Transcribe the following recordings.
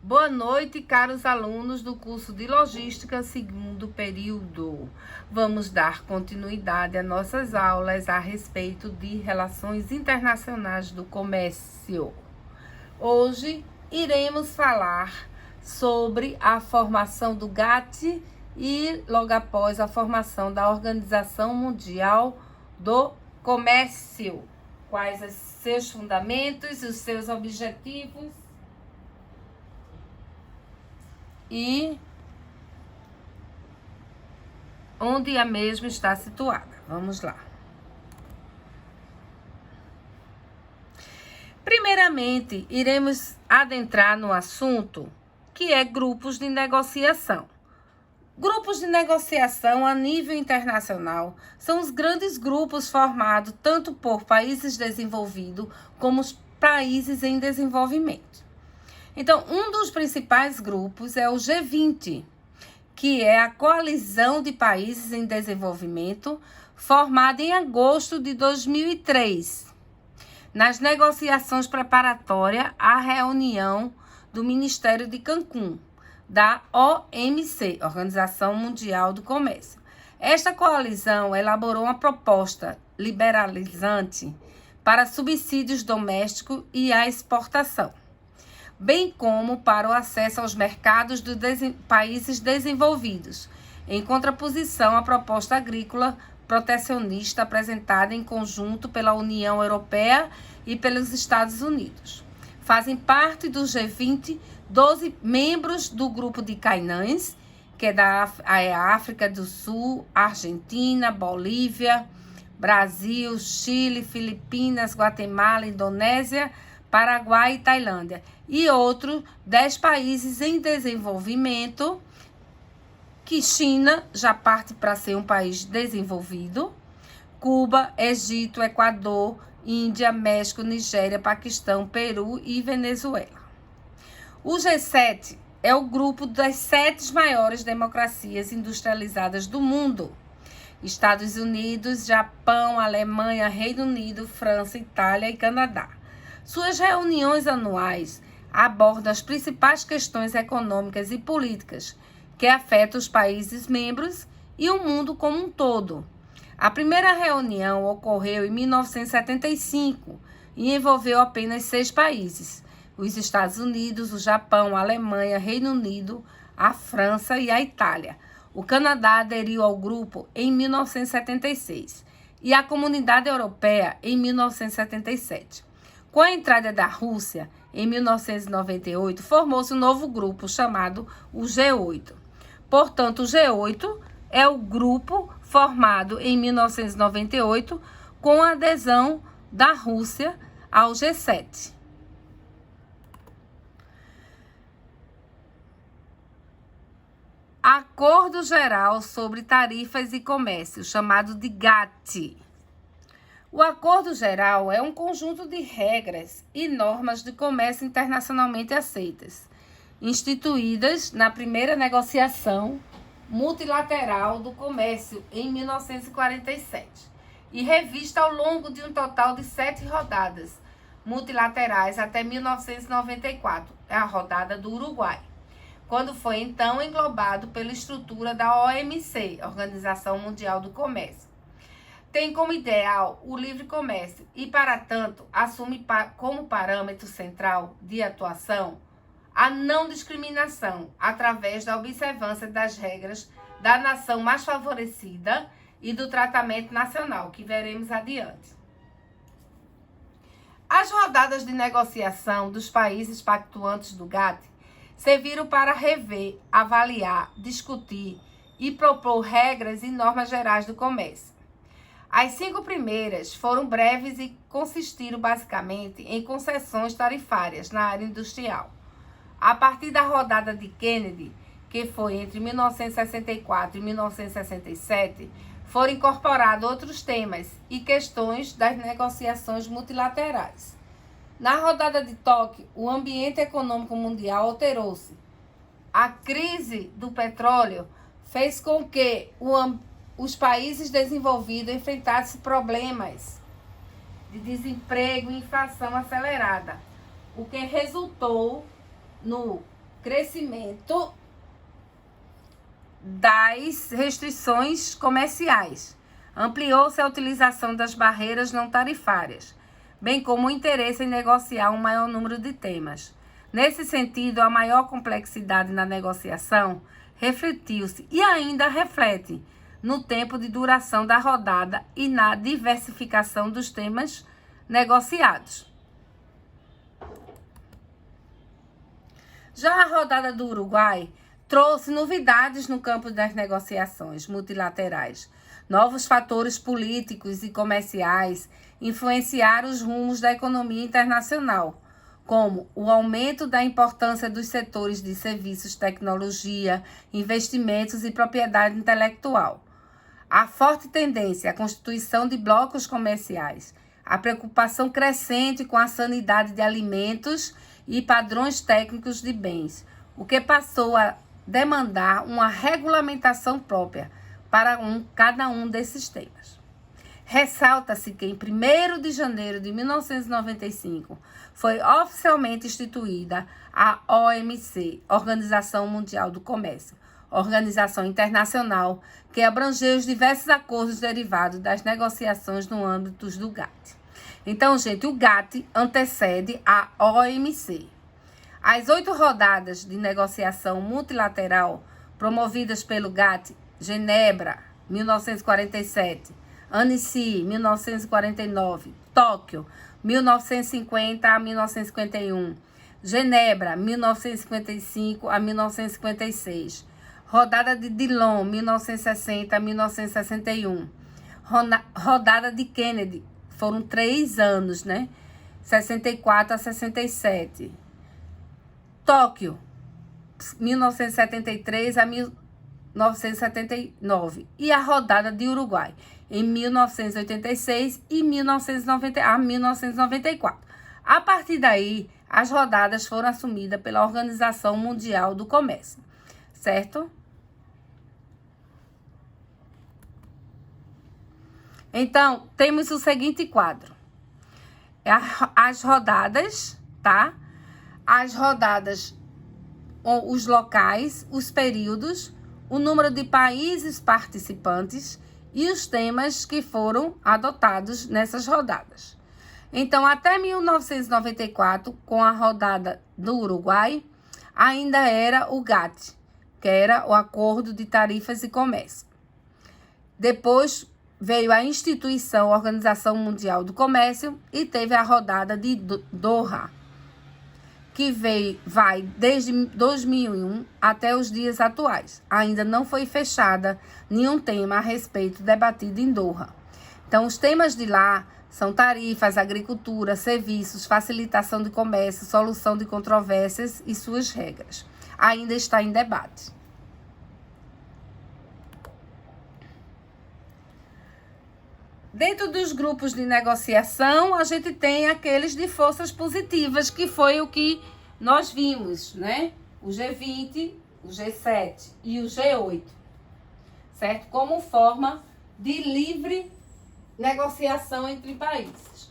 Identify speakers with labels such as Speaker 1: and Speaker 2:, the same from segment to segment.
Speaker 1: Boa noite, caros alunos do curso de Logística, segundo período. Vamos dar continuidade a nossas aulas a respeito de relações internacionais do comércio. Hoje iremos falar sobre a formação do GATT e logo após a formação da Organização Mundial do Comércio. Quais os seus fundamentos e os seus objetivos? E onde a mesma está situada. Vamos lá. Primeiramente, iremos adentrar no assunto que é grupos de negociação. Grupos de negociação a nível internacional são os grandes grupos formados tanto por países desenvolvidos como os países em desenvolvimento. Então, um dos principais grupos é o G20, que é a coalizão de países em desenvolvimento, formada em agosto de 2003, nas negociações preparatórias à reunião do Ministério de Cancún, da OMC, Organização Mundial do Comércio. Esta coalizão elaborou uma proposta liberalizante para subsídios domésticos e a exportação, bem como para o acesso aos mercados dos países desenvolvidos, em contraposição à proposta agrícola protecionista apresentada em conjunto pela União Europeia e pelos Estados Unidos. Fazem parte do G20 12 membros do grupo de Cainães, que é a África do Sul, Argentina, Bolívia, Brasil, Chile, Filipinas, Guatemala, Indonésia, Paraguai e Tailândia, e outros 10 países em desenvolvimento, que China já parte para ser um país desenvolvido, Cuba, Egito, Equador, Índia, México, Nigéria, Paquistão, Peru e Venezuela. O G7 é o grupo das 7 maiores democracias industrializadas do mundo: Estados Unidos, Japão, Alemanha, Reino Unido, França, Itália e Canadá. Suas reuniões anuais abordam as principais questões econômicas e políticas que afetam os países membros e o mundo como um todo. A primeira reunião ocorreu em 1975 e envolveu apenas 6 países: os Estados Unidos, o Japão, a Alemanha, Reino Unido, a França e a Itália. O Canadá aderiu ao grupo em 1976 e a Comunidade Europeia em 1977. Com a entrada da Rússia, em 1998, formou-se um novo grupo chamado o G8. Portanto, o G8 é o grupo formado em 1998 com a adesão da Rússia ao G7. Acordo Geral sobre Tarifas e Comércio, chamado de GATT. O Acordo Geral é um conjunto de regras e normas de comércio internacionalmente aceitas, instituídas na primeira negociação multilateral do comércio em 1947 e revista ao longo de um total de 7 rodadas multilaterais até 1994, a rodada do Uruguai, quando foi então englobado pela estrutura da OMC, Organização Mundial do Comércio. Tem como ideal o livre comércio e, para tanto, assume como parâmetro central de atuação a não discriminação através da observância das regras da nação mais favorecida e do tratamento nacional, que veremos adiante. As rodadas de negociação dos países pactuantes do GATT serviram para rever, avaliar, discutir e propor regras e normas gerais do comércio. As 5 primeiras foram breves e consistiram basicamente em concessões tarifárias na área industrial. A partir da rodada de Kennedy, que foi entre 1964 e 1967, foram incorporados outros temas e questões das negociações multilaterais. Na rodada de Tóquio, o ambiente econômico mundial alterou-se. A crise do petróleo fez com que os países desenvolvidos enfrentassem problemas de desemprego e inflação acelerada, o que resultou no crescimento das restrições comerciais. Ampliou-se a utilização das barreiras não tarifárias, bem como o interesse em negociar um maior número de temas. Nesse sentido, a maior complexidade na negociação refletiu-se e ainda reflete no tempo de duração da rodada e na diversificação dos temas negociados. Já a rodada do Uruguai trouxe novidades no campo das negociações multilaterais. Novos fatores políticos e comerciais influenciaram os rumos da economia internacional, como o aumento da importância dos setores de serviços, tecnologia, investimentos e propriedade intelectual, a forte tendência à constituição de blocos comerciais, a preocupação crescente com a sanidade de alimentos e padrões técnicos de bens, o que passou a demandar uma regulamentação própria para cada um desses temas. Ressalta-se que em 1º de janeiro de 1995 foi oficialmente instituída a OMC, Organização Mundial do Comércio, organização internacional que abrangeu os diversos acordos derivados das negociações no âmbito do GATT. Então, gente, o GATT antecede a OMC. As 8 rodadas de negociação multilateral promovidas pelo GATT, Genebra, 1947, Annecy, 1949, Tóquio, 1950 a 1951, Genebra, 1955 a 1956, rodada de Dillon, 1960 a 1961, rodada de Kennedy, foram 3 anos, né? 64 a 67. Tóquio, 1973 a 1979. E a rodada de Uruguai, em 1986 e 1994. A partir daí, as rodadas foram assumidas pela Organização Mundial do Comércio, certo? Então, temos o seguinte quadro. As rodadas, tá? As rodadas, os locais, os períodos, o número de países participantes e os temas que foram adotados nessas rodadas. Então, até 1994, com a rodada do Uruguai, ainda era o GATT, que era o Acordo de Tarifas e Comércio. Depois veio a instituição Organização Mundial do Comércio e teve a rodada de Doha, que vai desde 2001 até os dias atuais. Ainda não foi fechada nenhum tema a respeito debatido em Doha. Então, os temas de lá são tarifas, agricultura, serviços, facilitação de comércio, solução de controvérsias e suas regras. Ainda está em debate. Dentro dos grupos de negociação, a gente tem aqueles de forças positivas, que foi o que nós vimos, né? O G20, o G7 e o G8, certo? Como forma de livre negociação entre países.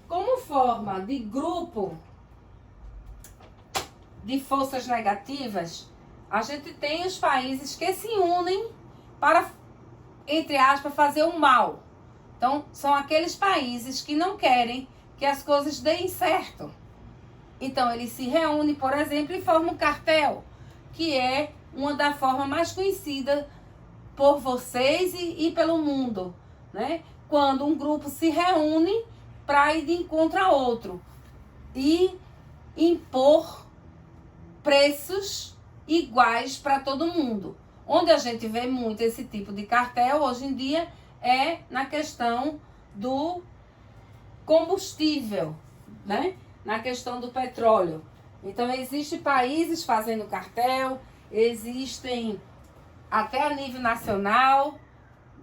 Speaker 1: Como forma de grupo de forças negativas, a gente tem os países que se unem para, entre aspas, fazer o mal. Então, são aqueles países que não querem que as coisas deem certo. Então, eles se reúnem, por exemplo, e formam um cartel, que é uma das formas mais conhecidas por vocês e pelo mundo, né? Quando um grupo se reúne para ir de encontro a outro e impor preços iguais para todo mundo. Onde a gente vê muito esse tipo de cartel hoje em dia é na questão do combustível, né? Na questão do petróleo. Então, existem países fazendo cartel, existem até a nível nacional,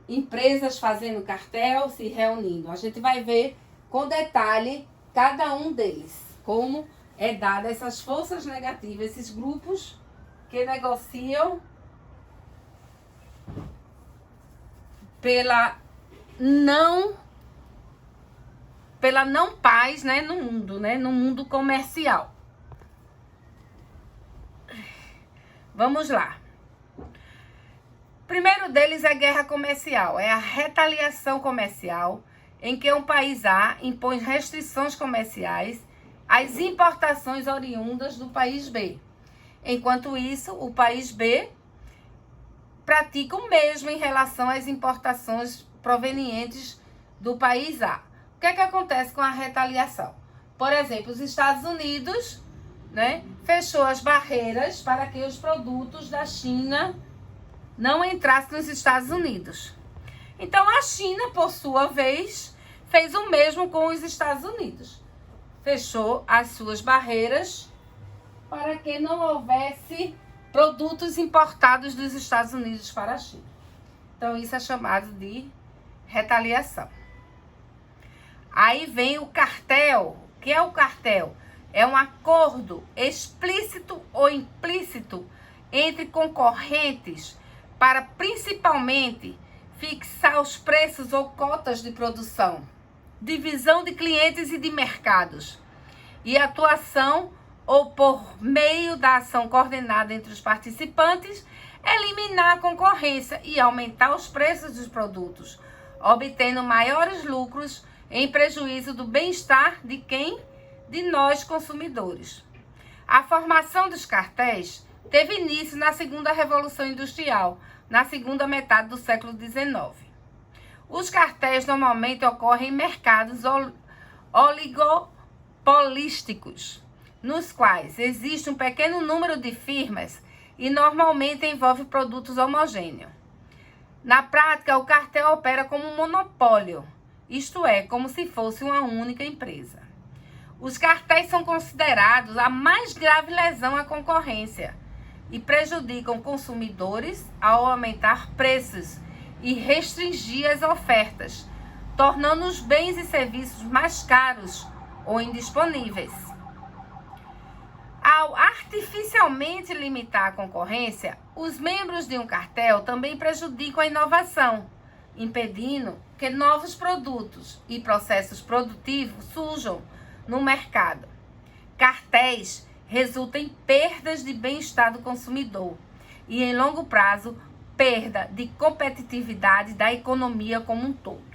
Speaker 1: empresas fazendo cartel, se reunindo. A gente vai ver com detalhe cada um deles, como é dada essas forças negativas, esses grupos que negociam pela não paz, né, no mundo, né, no mundo comercial. Vamos lá. O primeiro deles é guerra comercial, é a retaliação comercial, em que um país A impõe restrições comerciais às importações oriundas do país B. Enquanto isso, o país B pratica o mesmo em relação às importações provenientes do país A. O que é que acontece com a retaliação? Por exemplo, os Estados Unidos, fechou as barreiras para que os produtos da China não entrassem nos Estados Unidos. Então, a China, por sua vez, fez o mesmo com os Estados Unidos. Fechou as suas barreiras para que não houvesse produtos importados dos Estados Unidos para a China. Então, isso é chamado de retaliação. Aí vem o cartel. O que é o cartel? É um acordo explícito ou implícito entre concorrentes para, principalmente, fixar os preços ou cotas de produção, divisão de clientes e de mercados, e atuação ou por meio da ação coordenada entre os participantes, eliminar a concorrência e aumentar os preços dos produtos, obtendo maiores lucros em prejuízo do bem-estar de quem? De nós, consumidores. A formação dos cartéis teve início na segunda Revolução Industrial, na segunda metade do século XIX. Os cartéis normalmente ocorrem em mercados oligopolísticos, nos quais existe um pequeno número de firmas e normalmente envolve produtos homogêneos. Na prática, o cartel opera como um monopólio, isto é, como se fosse uma única empresa. Os cartéis são considerados a mais grave lesão à concorrência e prejudicam consumidores ao aumentar preços e restringir as ofertas, tornando os bens e serviços mais caros ou indisponíveis. Ao artificialmente limitar a concorrência, os membros de um cartel também prejudicam a inovação, impedindo que novos produtos e processos produtivos surjam no mercado. Cartéis resultam em perdas de bem-estar do consumidor e, em longo prazo, perda de competitividade da economia como um todo.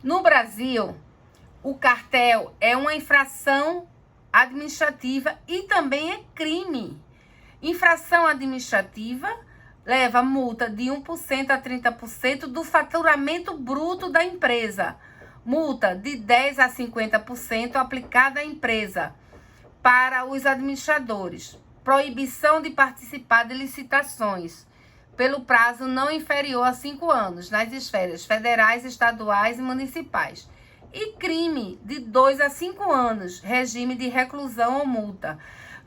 Speaker 1: No Brasil, o cartel é uma infração administrativa e também é crime. Infração administrativa leva multa de 1% a 30% do faturamento bruto da empresa. Multa de 10% a 50% aplicada à empresa para os administradores. Proibição de participar de licitações pelo prazo não inferior a 5 anos nas esferas federais, estaduais e municipais. E crime de 2 a 5 anos, regime de reclusão ou multa.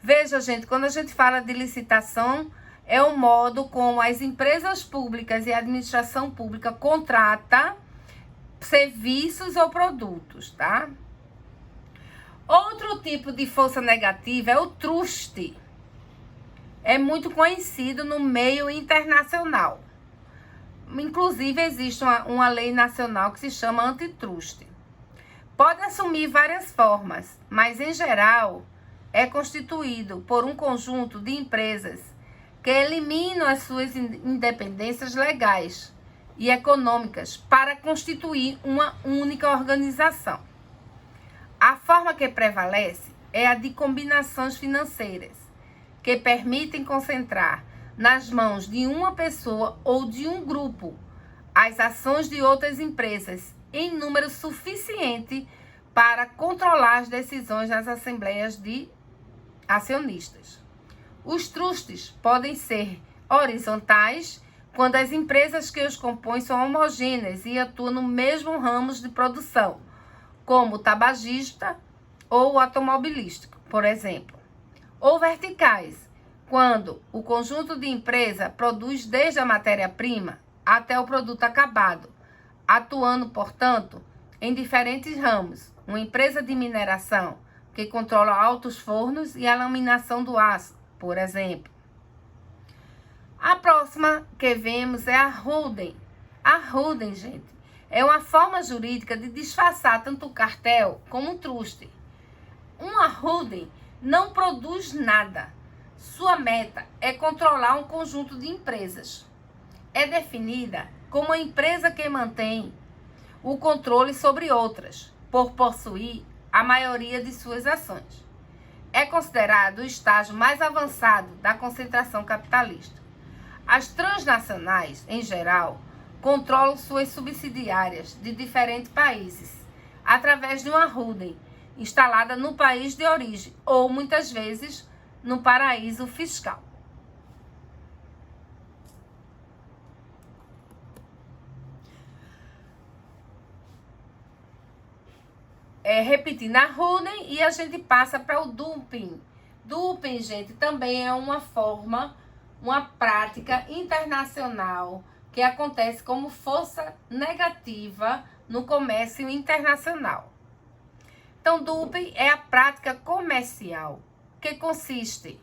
Speaker 1: Veja, gente, quando a gente fala de licitação, é o modo como as empresas públicas e a administração pública contrata serviços ou produtos, tá? Outro tipo de força negativa é o truste. É muito conhecido no meio internacional. Inclusive, existe uma lei nacional que se chama antitruste. Pode assumir várias formas, mas, em geral, é constituído por um conjunto de empresas que eliminam as suas independências legais e econômicas para constituir uma única organização. A forma que prevalece é a de combinações financeiras, que permitem concentrar nas mãos de uma pessoa ou de um grupo as ações de outras empresas em número suficiente para controlar as decisões nas assembleias de acionistas. Os trustes podem ser horizontais, quando as empresas que os compõem são homogêneas e atuam no mesmo ramo de produção, como o tabagista ou o automobilístico, por exemplo. Ou verticais, quando o conjunto de empresa produz desde a matéria-prima até o produto acabado, atuando, portanto, em diferentes ramos. Uma empresa de mineração que controla altos fornos e a laminação do aço, por exemplo. A próxima que vemos é a holding. A holding, gente, é uma forma jurídica de disfarçar tanto o cartel como o truste. Uma holding não produz nada. Sua meta é controlar um conjunto de empresas. É definida como a empresa que mantém o controle sobre outras, por possuir a maioria de suas ações. É considerado o estágio mais avançado da concentração capitalista. As transnacionais, em geral, controlam suas subsidiárias de diferentes países, através de uma holding instalada no país de origem ou, muitas vezes, no paraíso fiscal. Repetindo a holding e a gente passa para o dumping. Dumping, gente, também é uma forma, uma prática internacional que acontece como força negativa no comércio internacional. Então, dumping é a prática comercial que consiste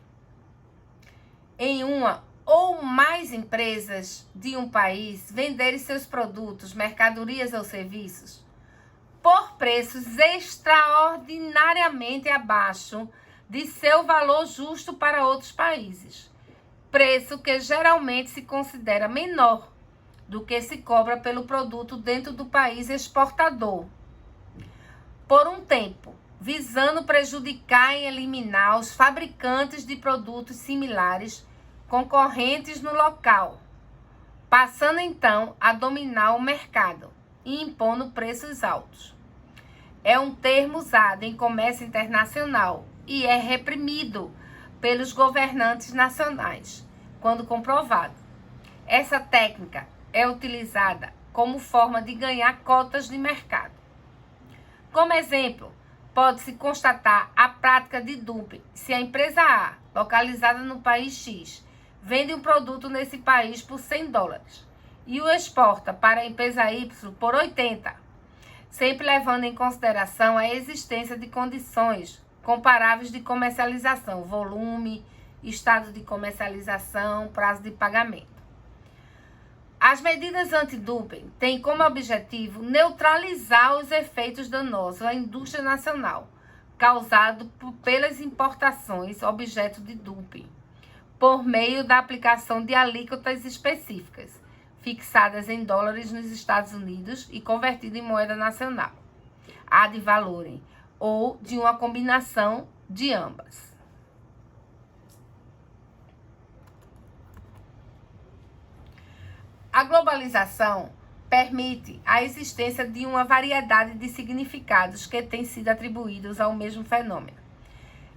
Speaker 1: em uma ou mais empresas de um país venderem seus produtos, mercadorias ou serviços por preços extraordinariamente abaixo de seu valor justo para outros países. Preço que geralmente se considera menor do que se cobra pelo produto dentro do país exportador. Por um tempo, visando prejudicar e eliminar os fabricantes de produtos similares concorrentes no local, passando então a dominar o mercado e impondo preços altos. É um termo usado em comércio internacional e é reprimido pelos governantes nacionais, quando comprovado. Essa técnica é utilizada como forma de ganhar cotas de mercado. Como exemplo, pode-se constatar a prática de dumping se a empresa A, localizada no país X, vende um produto nesse país por $100 e o exporta para a empresa Y por 80, sempre levando em consideração a existência de condições comparáveis de comercialização, volume, estado de comercialização, prazo de pagamento. As medidas anti-dumping têm como objetivo neutralizar os efeitos danosos à indústria nacional, causados pelas importações objeto de dumping, por meio da aplicação de alíquotas específicas, fixadas em dólares nos Estados Unidos e convertidas em moeda nacional, ad valorem, ou de uma combinação de ambas. A globalização permite a existência de uma variedade de significados que têm sido atribuídos ao mesmo fenômeno.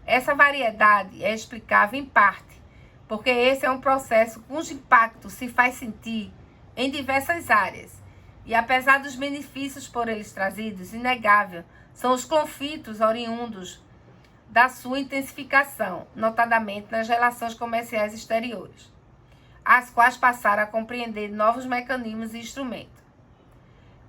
Speaker 1: Essa variedade é explicável em parte, porque esse é um processo cujo impacto se faz sentir em diversas áreas, e apesar dos benefícios por eles trazidos, inegável são os conflitos oriundos da sua intensificação, notadamente nas relações comerciais exteriores, as quais passaram a compreender novos mecanismos e instrumentos.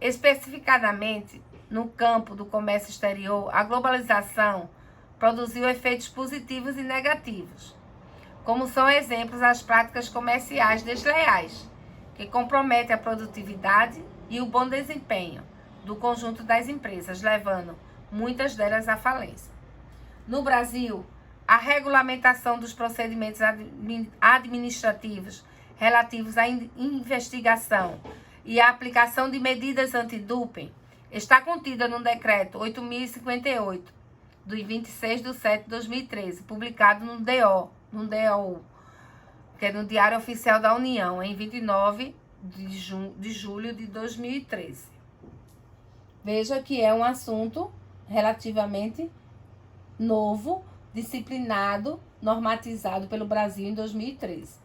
Speaker 1: Especificadamente, no campo do comércio exterior, a globalização produziu efeitos positivos e negativos, como são exemplos as práticas comerciais desleais, que comprometem a produtividade e o bom desempenho do conjunto das empresas, levando muitas delas à falência. No Brasil, a regulamentação dos procedimentos administrativos relativos à investigação e à aplicação de medidas anti-dumping está contida no Decreto 8.058, de 26 de setembro de 2013, publicado no DO, que é no Diário Oficial da União, em 29 de julho de 2013. Veja que é um assunto relativamente novo, disciplinado, normatizado pelo Brasil em 2013.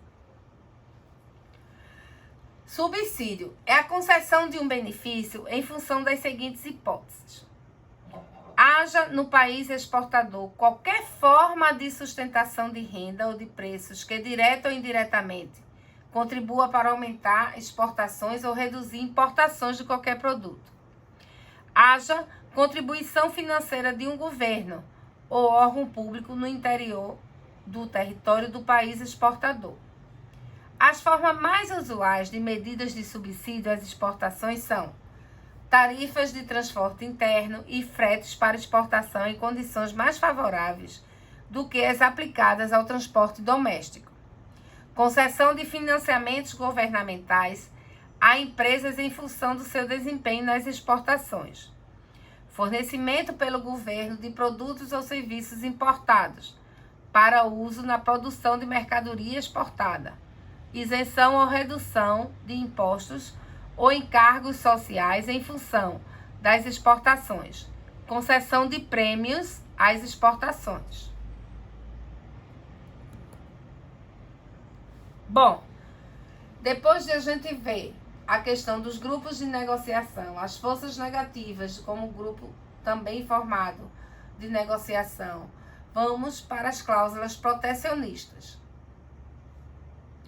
Speaker 1: Subsídio é a concessão de um benefício em função das seguintes hipóteses. Haja no país exportador qualquer forma de sustentação de renda ou de preços que, direta ou indiretamente, contribua para aumentar exportações ou reduzir importações de qualquer produto. Haja contribuição financeira de um governo ou órgão público no interior do território do país exportador. As formas mais usuais de medidas de subsídio às exportações são tarifas de transporte interno e fretes para exportação em condições mais favoráveis do que as aplicadas ao transporte doméstico, concessão de financiamentos governamentais a empresas em função do seu desempenho nas exportações, fornecimento pelo governo de produtos ou serviços importados para uso na produção de mercadoria exportada, isenção ou redução de impostos ou encargos sociais em função das exportações, concessão de prêmios às exportações. Bom, depois de a gente ver a questão dos grupos de negociação, as forças negativas como grupo também formado de negociação, vamos para as cláusulas protecionistas.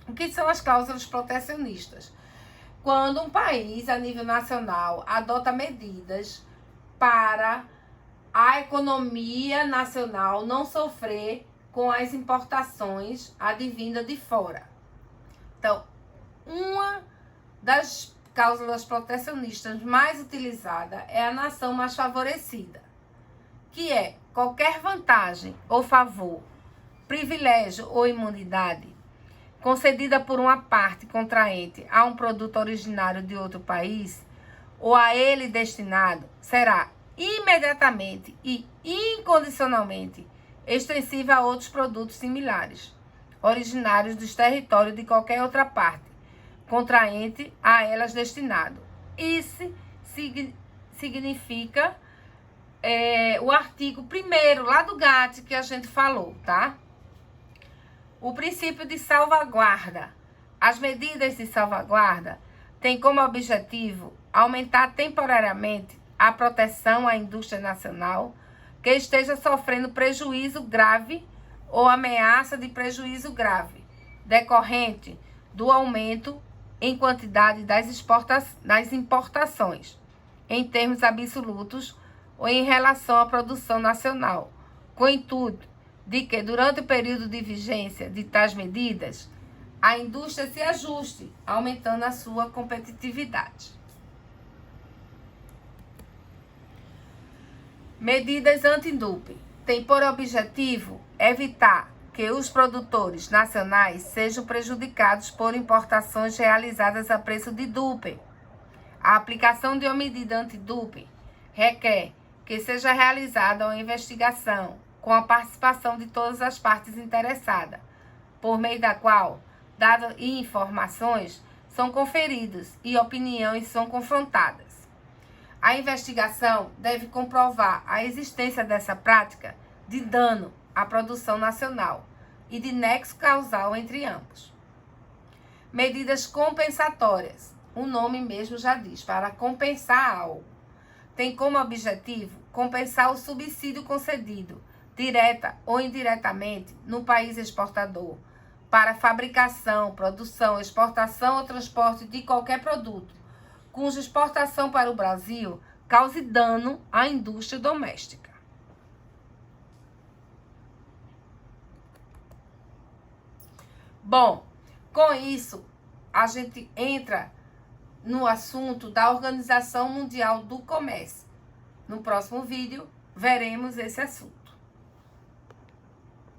Speaker 1: O que são as cláusulas protecionistas? Quando um país, a nível nacional, adota medidas para a economia nacional não sofrer com as importações advindas de fora. Então, uma das cláusulas protecionistas mais utilizada é a nação mais favorecida, que é qualquer vantagem ou favor, privilégio ou imunidade concedida por uma parte contraente a um produto originário de outro país ou a ele destinado, será imediatamente e incondicionalmente extensiva a outros produtos similares, originários dos territórios de qualquer outra parte, contraente a elas destinado. Isso significa o artigo 1º lá do GATT que a gente falou, tá? O princípio de salvaguarda. As medidas de salvaguarda têm como objetivo aumentar temporariamente a proteção à indústria nacional que esteja sofrendo prejuízo grave ou ameaça de prejuízo grave, decorrente do aumento em quantidade das importações, em termos absolutos ou em relação à produção nacional, com o intuito de que, durante o período de vigência de tais medidas, a indústria se ajuste, aumentando a sua competitividade. Medidas antidumping têm por objetivo evitar que os produtores nacionais sejam prejudicados por importações realizadas a preço de dumping. A aplicação de uma medida antidumping requer que seja realizada uma investigação com a participação de todas as partes interessadas, por meio da qual dados e informações são conferidos e opiniões são confrontadas. A investigação deve comprovar a existência dessa prática de dano à produção nacional e de nexo causal entre ambos. Medidas compensatórias. O nome mesmo já diz, para compensar algo. Tem como objetivo compensar o subsídio concedido, direta ou indiretamente, no país exportador, para fabricação, produção, exportação ou transporte de qualquer produto, cuja exportação para o Brasil cause dano à indústria doméstica. Bom, com isso, a gente entra no assunto da Organização Mundial do Comércio. No próximo vídeo, veremos esse assunto.